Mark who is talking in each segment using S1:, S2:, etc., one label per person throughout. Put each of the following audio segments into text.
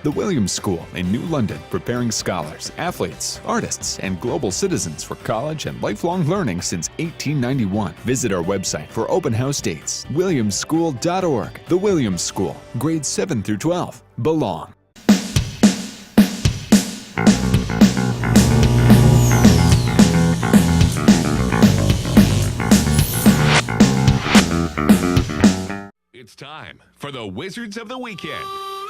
S1: The Williams School in New London, preparing scholars, athletes, artists, and global citizens for college and lifelong learning since 1891. Visit our website for open house dates, williamsschool.org. The Williams School, grades 7 through 12. Belong.
S2: It's time for the Wizards of the Weekend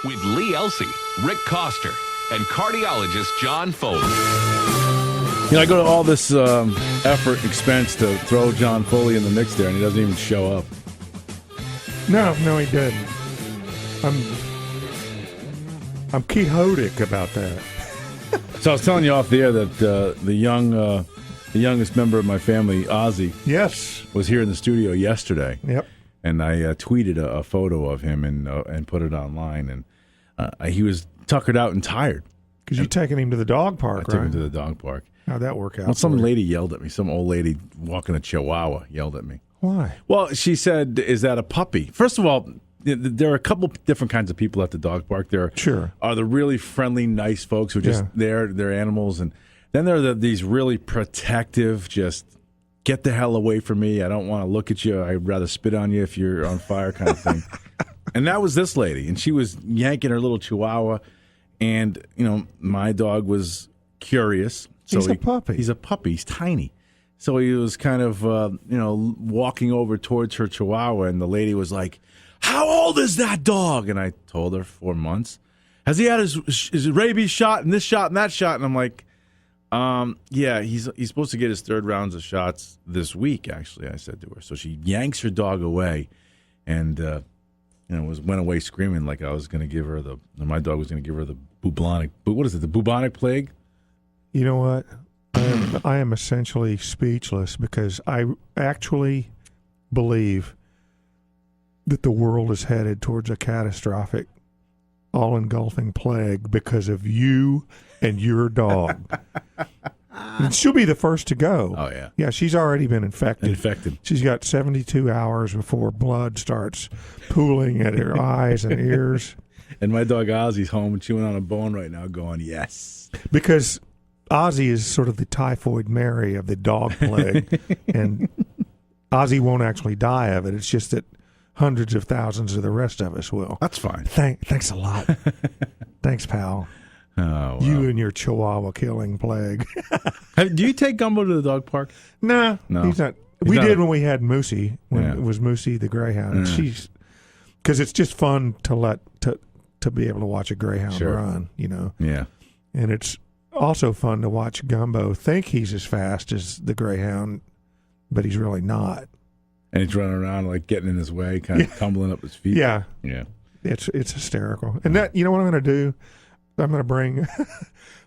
S2: with Lee Elci, Rick Koster, and cardiologist John Foley.
S3: I go to all this effort, expense to throw John Foley in the mix there, and he doesn't even show up.
S4: No, he didn't. I'm quixotic about that.
S3: So I was telling you off the air that the youngest member of my family, Ozzy,
S4: Yes.
S3: was here in the studio yesterday.
S4: Yep.
S3: And I tweeted a photo of him and put it online. And he was tuckered out and tired.
S4: Because you're taking him to the dog park,
S3: I took him to the dog park.
S4: How'd that work out?
S3: Well, some lady yelled at me. Some old lady walking a Chihuahua yelled at me.
S4: Why?
S3: Well, she said, "Is that a puppy?" First of all, there are a couple different kinds of people at the dog park. There are the really friendly, nice folks who are just there, their animals. And then there are these really protective, just get the hell away from me. I don't want to look at you. I'd rather spit on you if you're on fire kind of thing. And that was this lady. And she was yanking her little Chihuahua. And, my dog was curious. So
S4: he's a puppy.
S3: He's a puppy. He's tiny. So he was kind of, walking over towards her Chihuahua. And the lady was like, "How old is that dog?" And I told her 4 months. "Has he had his rabies shot and this shot and that shot?" And I'm like, yeah, he's supposed to get his third rounds of shots this week, actually, I said to her. So she yanks her dog away and, went away screaming like I was going to give her my dog was going to give her the bubonic plague?
S4: You know what? I am essentially speechless because I actually believe that the world is headed towards a catastrophic, all-engulfing plague because of you and your dog. And she'll be the first to go.
S3: Oh, yeah.
S4: Yeah, she's already been infected. She's got 72 hours before blood starts pooling at her eyes and ears.
S3: And my dog Ozzy's home and chewing on a bone right now going, yes.
S4: Because Ozzy is sort of the typhoid Mary of the dog plague. And Ozzy won't actually die of it. It's just that hundreds of thousands of the rest of us will.
S3: That's fine.
S4: Thanks a lot. Thanks, pal.
S3: Oh, wow.
S4: You and your Chihuahua killing plague.
S3: Do you take Gumbo to the dog park?
S4: No, he's not. We did when we had Moosey, it was Moosey the Greyhound. She's because it's just fun to be able to watch a Greyhound run,
S3: Yeah.
S4: And it's also fun to watch Gumbo think he's as fast as the Greyhound, but he's really not.
S3: And he's running around like getting in his way, kind of tumbling up his feet.
S4: Yeah.
S3: Yeah.
S4: It's hysterical. And that, you know what I'm going to do? I'm going to bring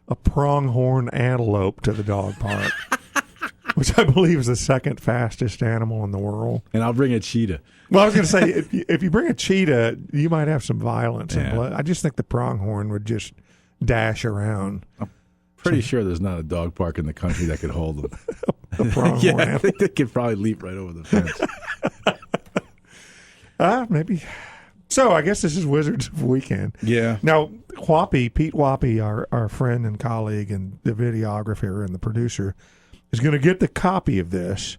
S4: a pronghorn antelope to the dog park, which I believe is the second fastest animal in the world.
S3: And I'll bring a cheetah.
S4: Well, I was going to say, if you bring a cheetah, you might have some violence and blood. I just think the pronghorn would just dash around.
S3: I'm pretty sure there's not a dog park in the country that could hold them.
S4: A pronghorn
S3: yeah,
S4: antelope.
S3: I think they could probably leap right over the fence.
S4: Maybe. So I guess this is Wizards of Weekend.
S3: Yeah.
S4: Now, Pete Whoppy, our friend and colleague and the videographer and the producer, is going to get the copy of this,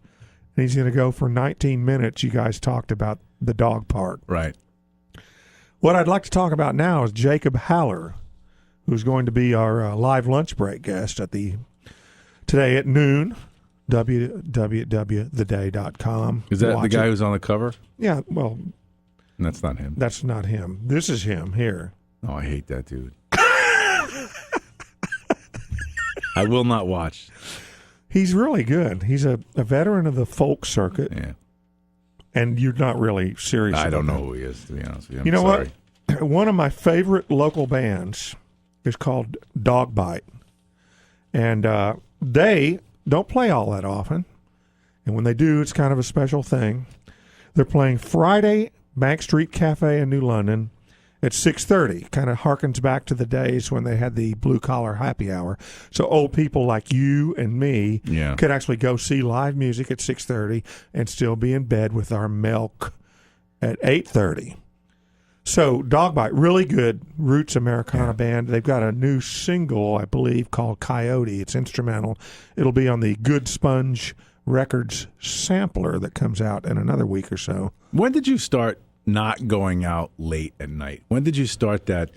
S4: and he's going to go for 19 minutes. You guys talked about the dog park.
S3: Right.
S4: What I'd like to talk about now is Jacob Haller, who's going to be our live lunch break guest today at noon, www.theday.com.
S3: Is that the guy who's on the cover?
S4: Yeah, well...
S3: That's not him.
S4: That's not him. This is him here.
S3: Oh, I hate that dude. I will not watch.
S4: He's really good. He's a veteran of the folk circuit.
S3: Yeah.
S4: And you're not really serious
S3: I
S4: about
S3: don't know
S4: that.
S3: who he is, to be honest with you.
S4: You know
S3: sorry.
S4: what? One of my favorite local bands is called Dogbite. And they don't play all that often. And when they do, it's kind of a special thing. They're playing Friday, Bank Street Cafe in New London at 6:30. Kind of harkens back to the days when they had the blue-collar happy hour. So old people like you and me could actually go see live music at 6:30 and still be in bed with our milk at 8:30. So Dogbite, really good roots Americana band. They've got a new single, I believe, called Coyote. It's instrumental. It'll be on the Good Sponge Records sampler that comes out in another week or so.
S3: When did you start not going out late at night? When did you start that?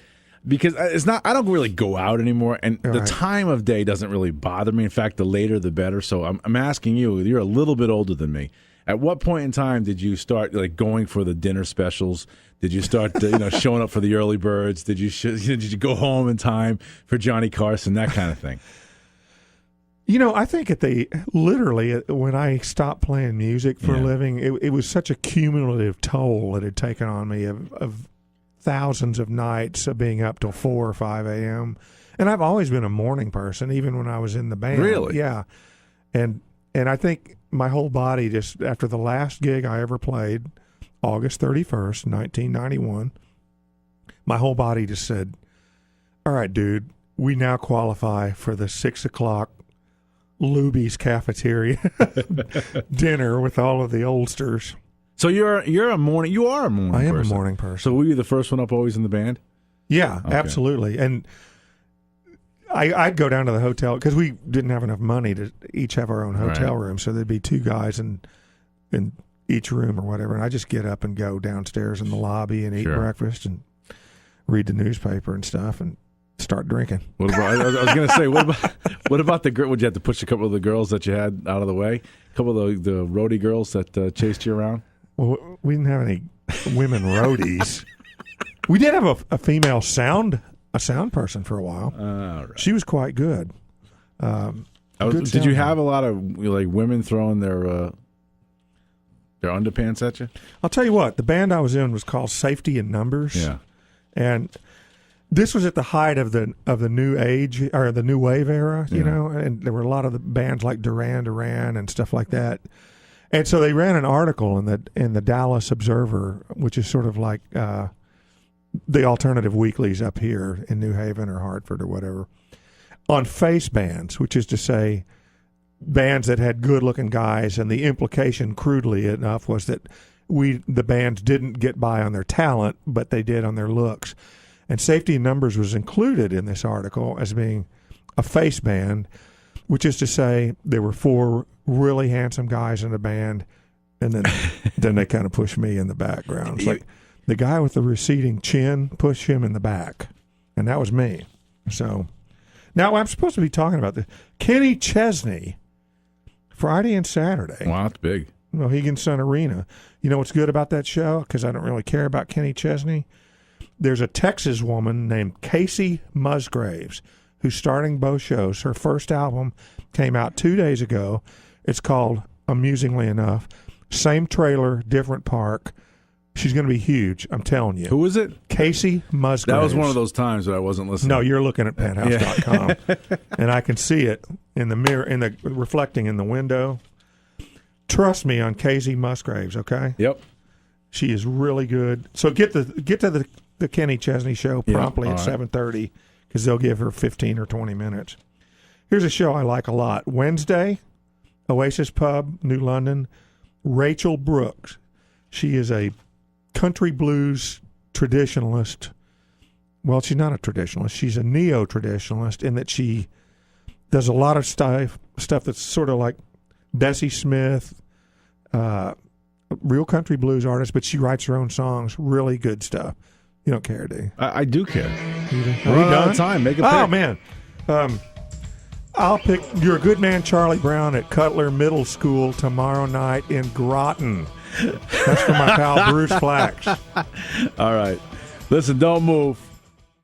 S3: Because it's not. I don't really go out anymore, and the time of day doesn't really bother me. In fact, the later the better. So I'm asking you. You're a little bit older than me. At what point in time did you start like going for the dinner specials? Did you start showing up for the early birds? Did you go home in time for Johnny Carson? That kind of thing.
S4: I think when I stopped playing music for a living, it was such a cumulative toll it had taken on me of thousands of nights of being up till 4 or 5 a.m. And I've always been a morning person, even when I was in the band.
S3: Really?
S4: Yeah. And I think my whole body just, after the last gig I ever played, August 31st, 1991, my whole body just said, all right, dude, we now qualify for the 6 o'clock Luby's cafeteria dinner with all of the oldsters.
S3: So you are a morning person.
S4: I am a morning person.
S3: So were you the first one up always in the band?
S4: Yeah, okay. Absolutely. And I'd go down to the hotel because we didn't have enough money to each have our own hotel room. So there'd be 2 guys in each room or whatever. And I just get up and go downstairs in the lobby and eat breakfast and read the newspaper and stuff and start drinking.
S3: What about, I was going to say, what about the girl? Would you have to push a couple of the girls that you had out of the way? A couple of the roadie girls that chased you around?
S4: Well, we didn't have any women roadies. We did have a female sound person for a while.
S3: Right.
S4: She was quite good.
S3: Did you have a lot of like women throwing their underpants at you?
S4: I'll tell you what. The band I was in was called Safety in Numbers.
S3: Yeah,
S4: and this was at the height of the new age or the new wave era, and there were a lot of the bands like Duran Duran and stuff like that. And so they ran an article in the Dallas Observer, which is sort of like the alternative weeklies up here in New Haven or Hartford or whatever, on face bands, which is to say bands that had good-looking guys, and the implication, crudely enough, was that the bands didn't get by on their talent, but they did on their looks. And Safety in Numbers was included in this article as being a face band, which is to say there were 4 really handsome guys in the band, and then they kind of pushed me in the background. It's like the guy with the receding chin pushed him in the back, and that was me. So now I'm supposed to be talking about this. Kenny Chesney, Friday and Saturday.
S3: Wow, that's big.
S4: Mohegan Sun Arena. You know what's good about that show? Because I don't really care about Kenny Chesney. There's a Texas woman named Casey Musgraves who's starting both shows. Her first album came out 2 days ago. It's called, amusingly enough, Same Trailer, Different Park. She's going to be huge, I'm telling you.
S3: Who is it?
S4: Casey Musgraves.
S3: That was one of those times that I wasn't listening.
S4: No, you're looking at penthouse.com. And I can see it in the mirror, reflecting in the window. Trust me on Casey Musgraves, okay?
S3: Yep.
S4: She is really good. So get to the Kenny Chesney show promptly at 7:30 because they'll give her 15 or 20 minutes. Here's a show I like a lot. Wednesday, Oasis Pub, New London, Rachel Brooke. She is a country blues traditionalist. Well, she's not a traditionalist. She's a neo-traditionalist in that she does a lot of stuff that's sort of like Bessie Smith, real country blues artist, but she writes her own songs, really good stuff. You don't care, do you?
S3: I do care.
S4: Are we
S3: done? Time. Make a pick.
S4: Oh, man. I'll pick You're a Good Man, Charlie Brown at Cutler Middle School tomorrow night in Groton. That's for my pal Bruce Flax.
S3: All right. Listen, don't move.